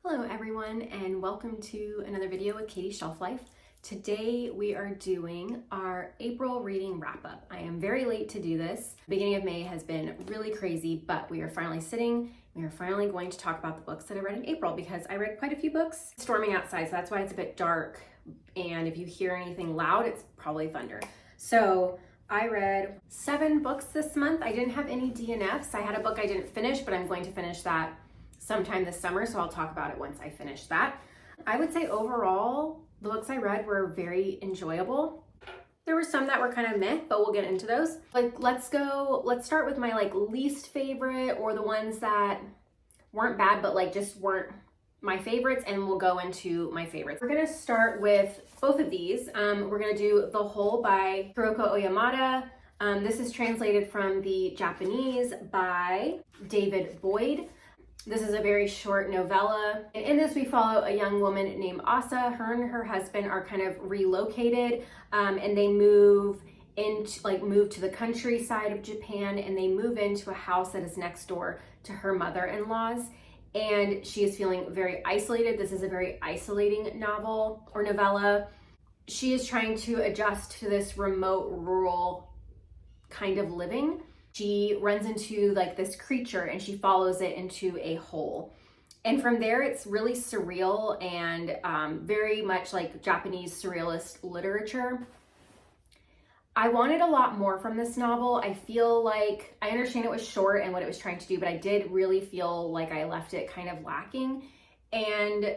Hello everyone and welcome to another video with Katie's Shelf Life. Today we are doing our April reading wrap up. I am very late to do this. The beginning of May has been really crazy, but we are finally sitting. We are finally going to talk about the books that I read in April because I read quite a few books. It's storming outside, so that's why it's a bit dark. And if you hear anything loud, it's probably thunder. So I read 7 books this month. I didn't have any DNFs. I had a book I didn't finish, but I'm going to finish that sometime this summer, so I'll talk about it once I finish that. I would say overall, the books I read were very enjoyable. There were some that were kind of meh, but we'll get into those. Let's start with my least favorite, or the ones that weren't bad, but just weren't my favorites, and we'll go into my favorites. We're gonna start with both of these. We're gonna do The Hole by Hiroko Oyamada. This is translated from the Japanese by David Boyd. This is a very short novella. And in this, we follow a young woman named Asa. Her and her husband are kind of relocated, and they move to the countryside of Japan, and they move into a house that is next door to her mother-in-law's. And she is feeling very isolated. This is a very isolating novel or novella. She is trying to adjust to this remote, rural kind of living. She runs into this creature and she follows it into a hole. And from there, it's really surreal and very much like Japanese surrealist literature. I wanted a lot more from this novel. I feel like I understand it was short and what it was trying to do, but I did really feel like I left it kind of lacking. And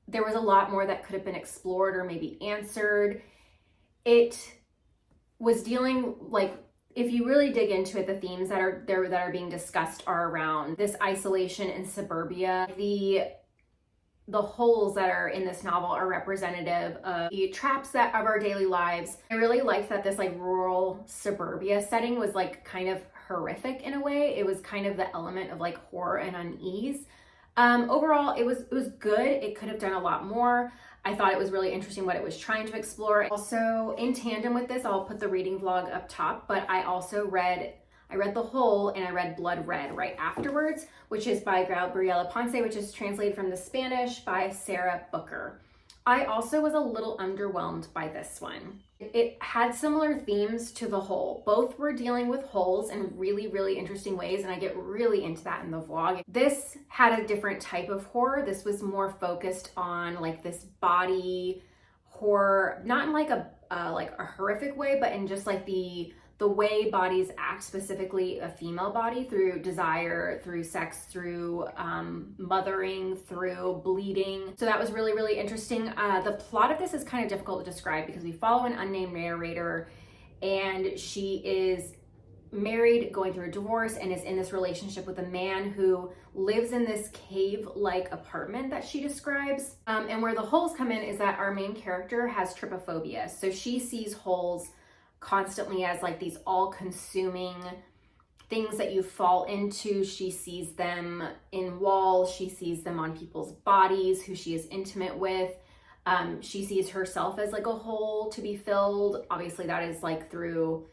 there was a lot more that could have been explored or maybe answered. It was dealing if you really dig into it, the themes that are being discussed are around this isolation in suburbia. The holes that are in this novel are representative of the traps of our daily lives. I really liked that this rural suburbia setting was kind of horrific in a way. It was kind of the element of horror and unease. Overall, it was good. It could have done a lot more. I thought it was really interesting what it was trying to explore. Also, in tandem with this, I'll put the reading vlog up top, but I also read The Hole and I read Blood Red right afterwards, which is by Gabriela Ponce, which is translated from the Spanish by Sarah Booker. I also was a little underwhelmed by this one. It had similar themes to The Hole. Both were dealing with holes in really, really interesting ways, and I get really into that in the vlog. This had a different type of horror. This was more focused on this body horror, not in a horrific way, but in just the way bodies act, specifically a female body, through desire, through sex, through mothering, through bleeding. So that was really, really interesting. The plot of this is kind of difficult to describe because we follow an unnamed narrator, and she is married, going through a divorce, and is in this relationship with a man who lives in this cave-like apartment that she describes. And where the holes come in is that our main character has trypophobia. So she sees holes constantly as these all-consuming things that you fall into. She sees them in walls, she sees them on people's bodies who she is intimate with. She sees herself as a hole to be filled. Obviously that is through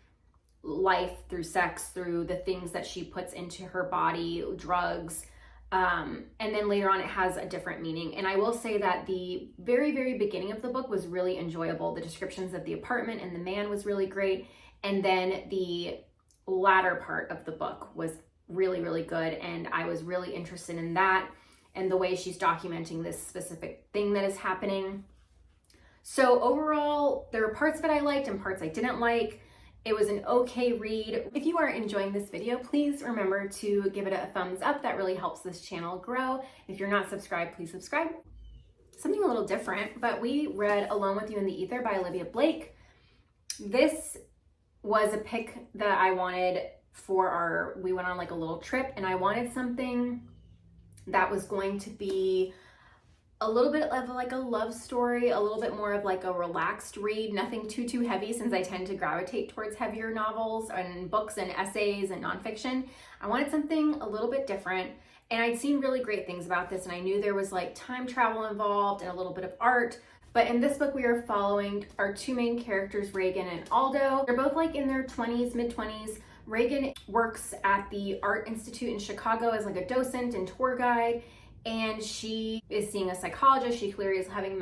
life, through sex, through the things that she puts into her body, drugs. And then later on it has a different meaning. And I will say that the very, very beginning of the book was really enjoyable. The descriptions of the apartment and the man was really great. And then the latter part of the book was really, really good. And I was really interested in that and the way she's documenting this specific thing that is happening. So overall, there were parts that I liked and parts I didn't like. It was an okay read. If you are enjoying this video, please remember to give it a thumbs up. That really helps this channel grow. If you're not subscribed, please subscribe. Something a little different, but we read Alone with You in the Ether by Olivia Blake. This was a pick that I wanted for we went on a little trip, and I wanted something that was going to be a little bit of a love story, a little bit more of a relaxed read, nothing too heavy, since I tend to gravitate towards heavier novels and books and essays and nonfiction. I wanted something a little bit different, and I'd seen really great things about this, and I knew there was time travel involved and a little bit of art. But in this book, we are following our two main characters, Reagan and Aldo. They're both in their 20s, mid-20s. Reagan works at the Art Institute in Chicago as a docent and tour guide, and she is seeing a psychologist. She clearly is having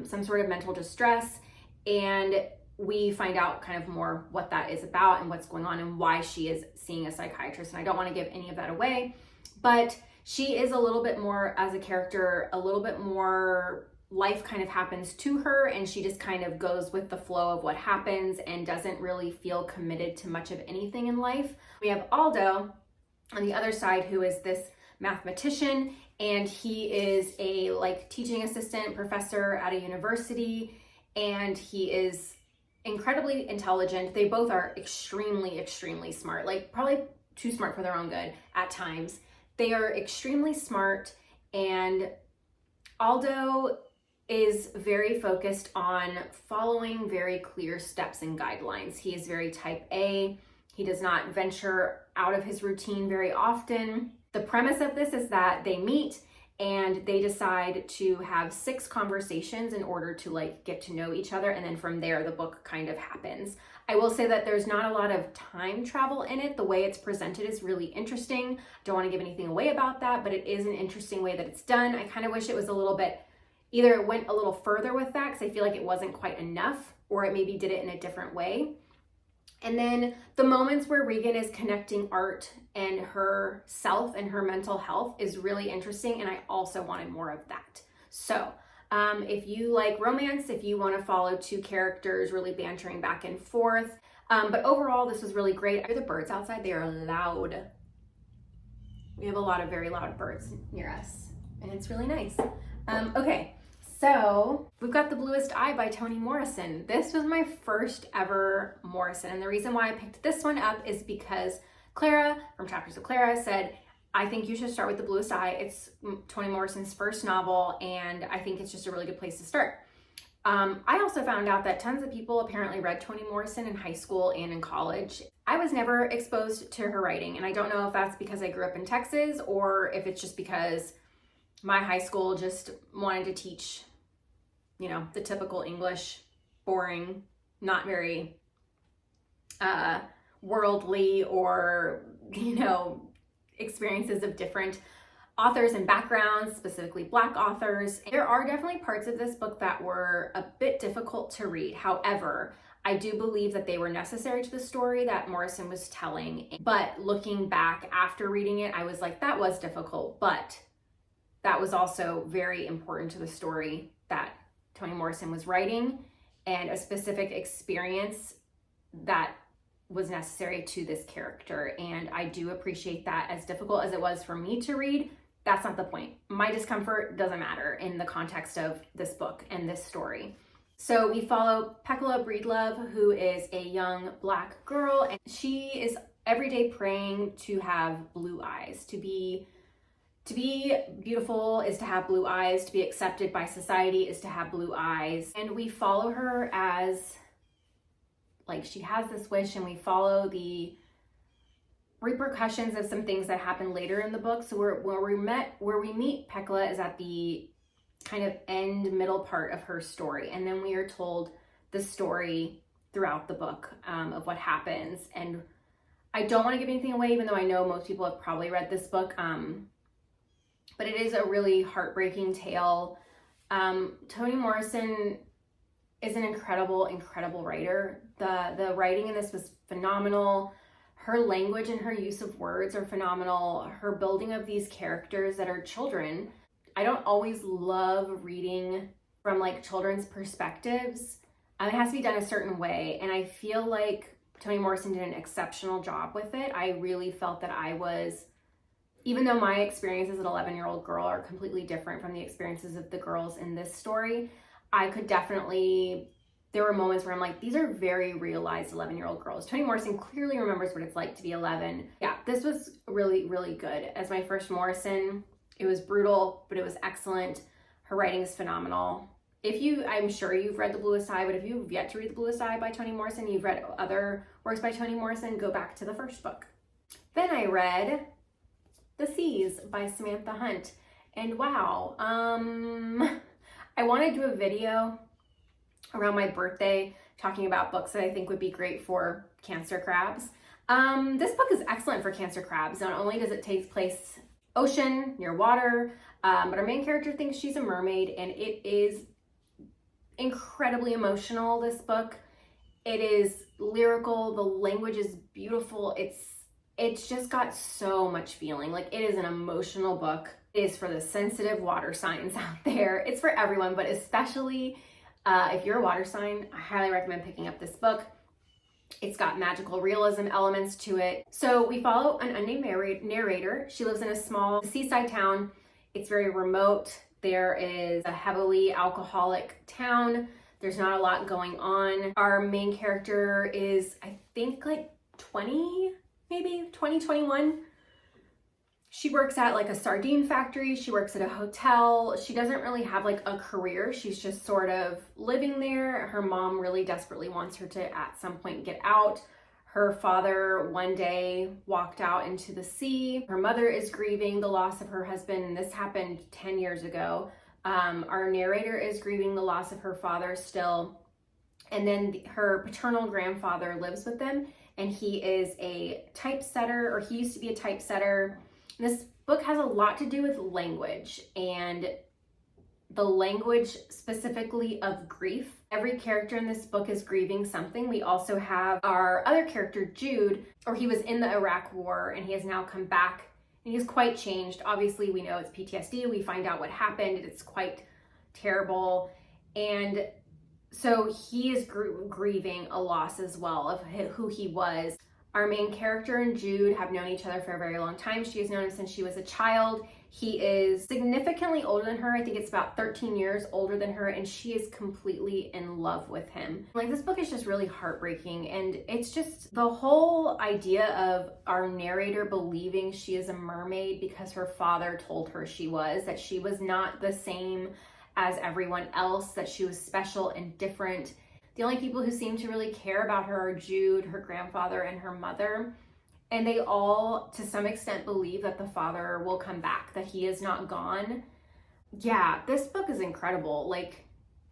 some sort of mental distress, and we find out kind of more what that is about and what's going on and why she is seeing a psychiatrist. And I don't want to give any of that away, but she is a little bit more, as a character, a little bit more, life kind of happens to her and she just kind of goes with the flow of what happens and doesn't really feel committed to much of anything in life. We have Aldo on the other side, who is this mathematician, and he is a teaching assistant professor at a university, and he is incredibly intelligent. They both are extremely, extremely smart, probably too smart for their own good at times. They are extremely smart, and Aldo is very focused on following very clear steps and guidelines. He is very type A. He does not venture out of his routine very often. The premise of this is that they meet and they decide to have 6 conversations in order to get to know each other, and then from there the book kind of happens. I will say that there's not a lot of time travel in it. The way it's presented is really interesting. Don't want to give anything away about that, but it is an interesting way that it's done. I kind of wish it was a little bit, either it went a little further with that, because I feel like it wasn't quite enough, or it maybe did it in a different way. And then the moments where Regan is connecting art and herself and her mental health is really interesting, and I also wanted more of that. So if you like romance, if you want to follow 2 characters really bantering back and forth, but overall this was really great. I hear the birds outside, they are loud. We have a lot of very loud birds near us, and it's really nice. Okay. So we've got The Bluest Eye by Toni Morrison. This was my first ever Morrison, and the reason why I picked this one up is because Clara from Chapters of Clara said, I think you should start with The Bluest Eye. It's Toni Morrison's first novel, and I think it's just a really good place to start. I also found out that tons of people apparently read Toni Morrison in high school and in college. I was never exposed to her writing, and I don't know if that's because I grew up in Texas or if it's just because my high school just wanted to teach, the typical English, boring, not very worldly, or, experiences of different authors and backgrounds, specifically Black authors. There are definitely parts of this book that were a bit difficult to read. However, I do believe that they were necessary to the story that Morrison was telling. But looking back after reading it, I was like, that was difficult, but that was also very important to the story that Toni Morrison was writing, and a specific experience that was necessary to this character. And I do appreciate that. As difficult as it was for me to read, that's not the point. My discomfort doesn't matter in the context of this book and this story. So we follow Pekla Breedlove, who is a young Black girl, and she is every day praying to have blue eyes. To be beautiful is to have blue eyes. To be accepted by society is to have blue eyes. And we follow her as, she has this wish, and we follow the repercussions of some things that happen later in the book. So where we meet Pekla is at the kind of middle part of her story. And then we are told the story throughout the book of what happens. And I don't want to give anything away, even though I know most people have probably read this book. But it is a really heartbreaking tale. Toni Morrison is an incredible, incredible writer. The writing in this was phenomenal. Her language and her use of words are phenomenal. Her building of these characters that are children. I don't always love reading from children's perspectives. It has to be done a certain way. And I feel like Toni Morrison did an exceptional job with it. I really felt that even though my experiences as an 11-year-old girl are completely different from the experiences of the girls in this story, there were moments where I'm like, these are very realized 11-year-old girls. Toni Morrison clearly remembers what it's like to be 11. Yeah, this was really, really good. As my first Morrison, it was brutal, but it was excellent. Her writing is phenomenal. I'm sure you've read The Bluest Eye, but if you've yet to read The Bluest Eye by Toni Morrison, you've read other works by Toni Morrison, go back to the first book. Then I read The Seas by Samantha Hunt. And wow, I want to do a video around my birthday talking about books that I think would be great for Cancer crabs. This book is excellent for Cancer crabs. Not only does it take place ocean, near water, but our main character thinks she's a mermaid, and it is incredibly emotional, this book. It is lyrical, the language is beautiful, it's just got so much feeling. Like, it is an emotional book. It is for the sensitive water signs out there. It's for everyone, but especially if you're a water sign, I highly recommend picking up this book. It's got magical realism elements to it. So we follow an unnamed narrator. She lives in a small seaside town. It's very remote. There is a heavily alcoholic town. There's not a lot going on. Our main character is, I think, like 20, maybe 20, 21. She works at like a sardine factory. She works at a hotel. She doesn't really have like a career. She's just sort of living there. Her mom really desperately wants her to at some point get out. Her father one day walked out into the sea. Her mother is grieving the loss of her husband, and this happened 10 years ago. Our narrator is grieving the loss of her father still. And then her paternal grandfather lives with them, and he is a typesetter, or he used to be a typesetter. This book has a lot to do with language, and the language specifically of grief. Every character in this book is grieving something. We also have our other character, Jude, or he was in the Iraq War and he has now come back, and he's quite changed. Obviously, we know it's PTSD. We find out what happened. It's quite terrible. And so he is grieving a loss as well of who he was. Our main character and Jude have known each other for a very long time. She has known him since she was a child. He is significantly older than her. I think it's about 13 years older than her, and she is completely in love with him. Like, this book is just really heartbreaking, and it's just the whole idea of our narrator believing she is a mermaid because her father told her she was, that she was not the same as everyone else, that she was special and different. The only people who seem to really care about her are Jude, her grandfather, and her mother. And they all, to some extent, believe that the father will come back, that he is not gone. Yeah, this book is incredible. Like,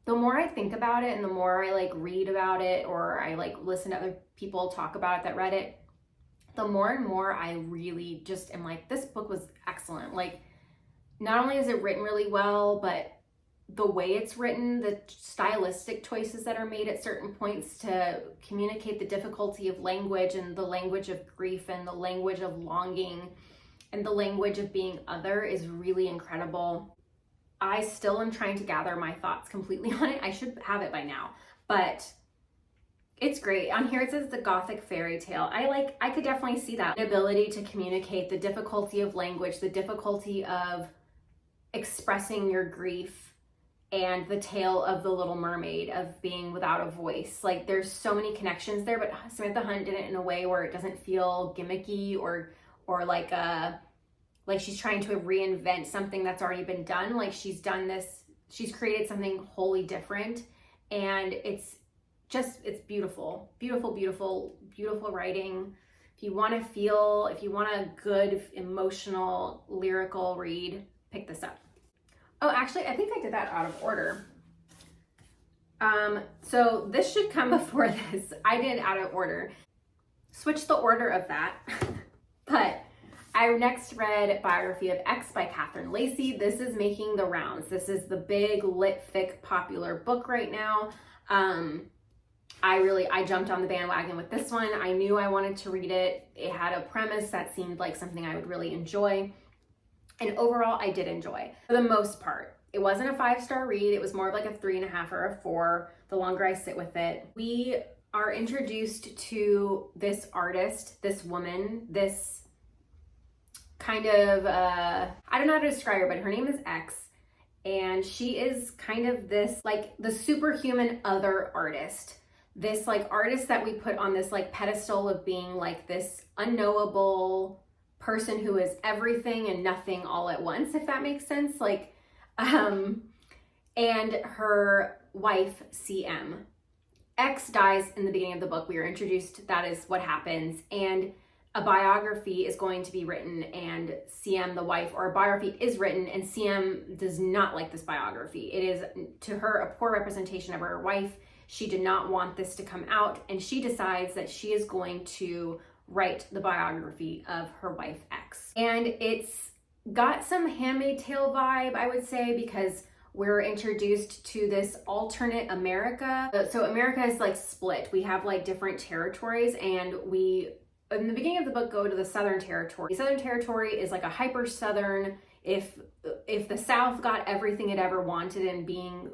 the more I think about it and the more I like read about it, or I like listen to other people talk about it that read it, the more and more I really just am like, this book was excellent. Like, not only is it written really well, but the way it's written, the stylistic choices that are made at certain points to communicate the difficulty of language, and the language of grief, and the language of longing, and the language of being other is really incredible. I still am trying to gather my thoughts completely on it. I should have it by now, but it's great. On here it says the Gothic fairy tale. I could definitely see that. The ability to communicate the difficulty of language, the difficulty of expressing your grief, and the tale of the Little Mermaid, of being without a voice. Like, there's so many connections there, but Samantha Hunt did it in a way where it doesn't feel gimmicky or like she's trying to reinvent something that's already been done. Like, she's done this, she's created something wholly different, and it's beautiful, beautiful, beautiful, beautiful writing. If you want a good emotional lyrical read, pick this up. Oh, actually, I think I did that out of order. So this should come before this. I did out of order. Switch the order of that. But I next read Biography of X by Catherine Lacey. This is making the rounds. This is the big lit fic popular book right now. I jumped on the bandwagon with this one. I knew I wanted to read it. It had a premise that seemed like something I would really enjoy. And overall, I did enjoy, for the most part. It wasn't a 5-star read. It was more of like a 3.5 or a 4, the longer I sit with it. We are introduced to this artist, this woman, this kind of, I don't know how to describe her, but her name is X. And she is kind of this, like, the superhuman other artist. This, like, artist that we put on this, like, pedestal of being, like, this unknowable person who is everything and nothing all at once, if that makes sense. Like, and her wife, CM. X dies in the beginning of the book. We are introduced, that is what happens. And a biography is going to be written, and CM, the wife, or a biography is written, and CM does not like this biography. It is, to her, a poor representation of her wife. She did not want this to come out, and she decides that she is going to write the biography of her wife, X. And it's got some Handmaid's Tale vibe, I would say, because we're introduced to this alternate America. So America is like split. We have like different territories, and we, in the beginning of the book, go to the Southern Territory. The Southern Territory is like a hyper Southern, if the South got everything it ever wanted and being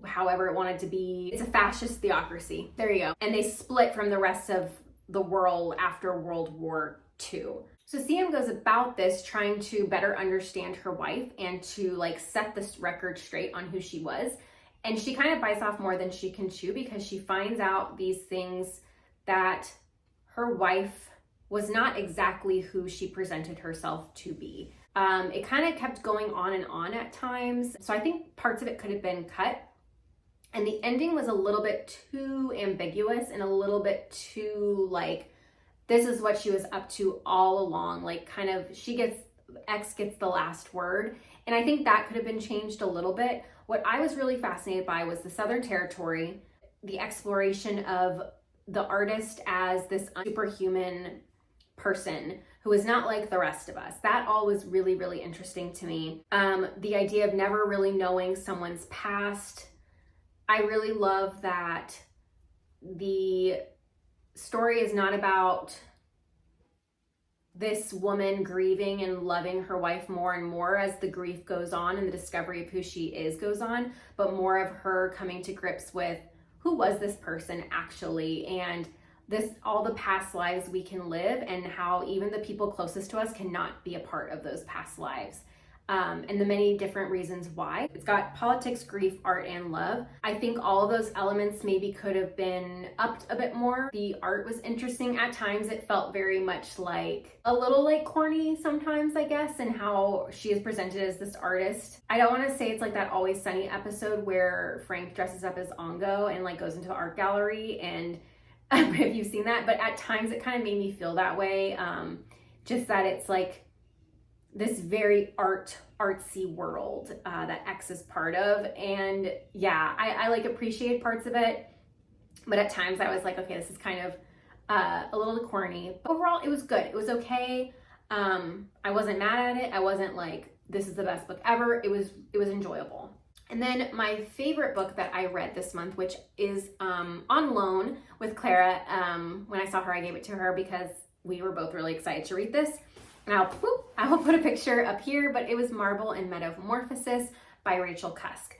however it wanted to be, it's a fascist theocracy. There you go. And they split from the rest of the world after World War II. So CM goes about this trying to better understand her wife and to like set this record straight on who she was. And she kind of bites off more than she can chew, because she finds out these things that her wife was not exactly who she presented herself to be. It kind of kept going on and on at times. So I think parts of it could have been cut. And the ending was a little bit too ambiguous and a little bit too like, this is what she was up to all along. Like kind of, X gets the last word. And I think that could have been changed a little bit. What I was really fascinated by was the Southern Territory, the exploration of the artist as this superhuman person who is not like the rest of us. That all was really, really interesting to me. The idea of never really knowing someone's past. I really love that the story is not about this woman grieving and loving her wife more and more as the grief goes on and the discovery of who she is goes on, but more of her coming to grips with who was this person actually, and all the past lives we can live, and how even the people closest to us cannot be a part of those past lives. And the many different reasons why. It's got politics, grief, art, and love. I think all of those elements maybe could have been upped a bit more. The art was interesting. At times it felt very much like a little like corny sometimes, I guess, and how she is presented as this artist. I don't want to say it's like that Always Sunny episode where Frank dresses up as Ongo and like goes into the art gallery, and have you seen that? But at times it kind of made me feel that way. Just that it's like this very artsy world that X is part of. And yeah, I like appreciate parts of it, but at times I was like, okay, this is kind of a little corny. But overall, it was good. It was okay. I wasn't mad at it. I wasn't like, this is the best book ever. It was enjoyable. And then my favorite book that I read this month, which is on loan with Clara. When I saw her, I gave it to her because we were both really excited to read this. And I will put a picture up here, but it was Marble and Metamorphosis by Rachel Cusk.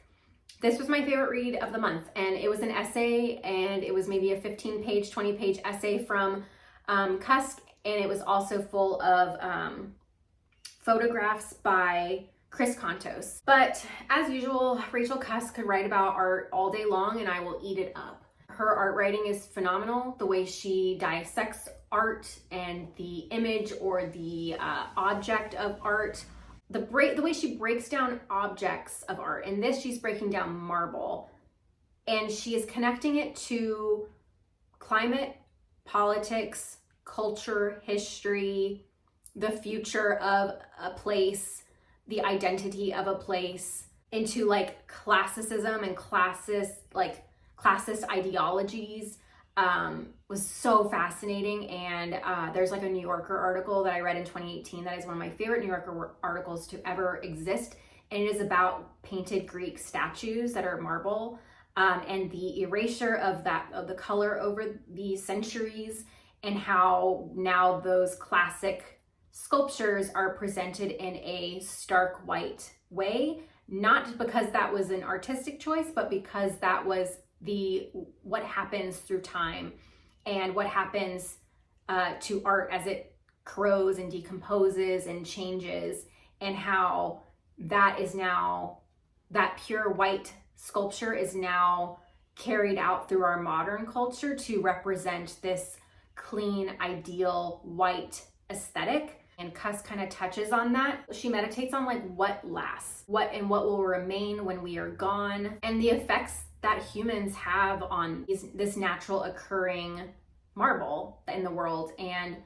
This was my favorite read of the month, and it was an essay, and it was maybe a 15-page, 20-page essay from Cusk, and it was also full of photographs by Chris Kontos. But as usual, Rachel Cusk could write about art all day long, and I will eat it up. Her art writing is phenomenal. The way she dissects art and the image or the object of art, the way she breaks down objects of art. In this, she's breaking down marble, and she is connecting it to climate, politics, culture, history, the future of a place, the identity of a place, into like classicism and classist ideologies. Was so fascinating. And there's like a New Yorker article that I read in 2018 that is one of my favorite New Yorker articles to ever exist, and it is about painted Greek statues that are marble, and the erasure of the color over the centuries, and how now those classic sculptures are presented in a stark white way, not because that was an artistic choice, but because that was what happens through time and what happens to art as it corrodes and decomposes and changes, and how that pure white sculpture is now carried out through our modern culture to represent this clean, ideal white aesthetic. And Cusk kind of touches on that. She meditates on like what lasts, what will remain when we are gone, and the effects that humans have on this natural occurring marble in the world. And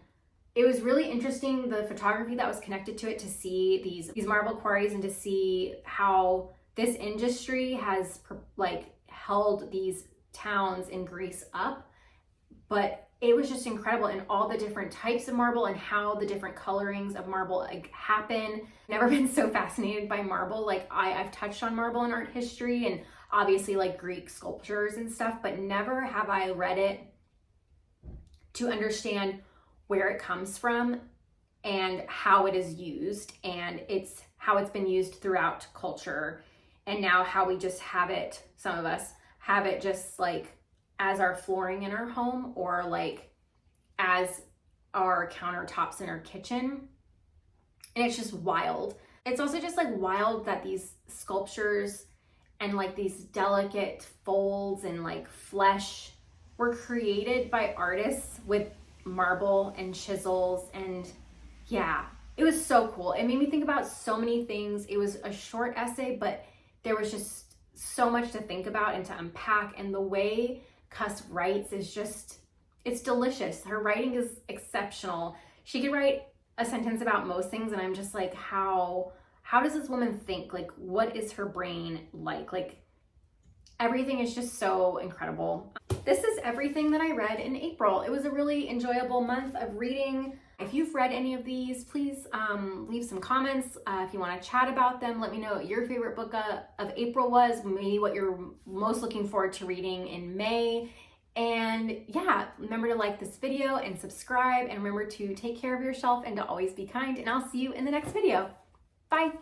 it was really interesting, the photography that was connected to it, to see these marble quarries and to see how this industry has like held these towns in Greece up but it was just incredible, and all the different types of marble and how the different colorings of marble like happen. Never been so fascinated by marble. Like I've touched on marble in art history and obviously like Greek sculptures and stuff, but never have I read it to understand where it comes from and how it is used, and it's how it's been used throughout culture, and now how we just have it, some of us have it just like as our flooring in our home, or like as our countertops in our kitchen. And it's just wild. It's also just like wild that these sculptures and like these delicate folds and like flesh were created by artists with marble and chisels. And yeah, it was so cool. It made me think about so many things. It was a short essay, but there was just so much to think about and to unpack. And the way Cusk writes is just, it's delicious. Her writing is exceptional. She could write a sentence about most things, and I'm just like, how does this woman think? Like, what is her brain like? Like, everything is just so incredible. This is everything that I read in April. It was a really enjoyable month of reading. If you've read any of these, please leave some comments. If you want to chat about them, let me know what your favorite book of April was, maybe what you're most looking forward to reading in May. And yeah, remember to like this video and subscribe, and remember to take care of yourself and to always be kind, and I'll see you in the next video. Bye.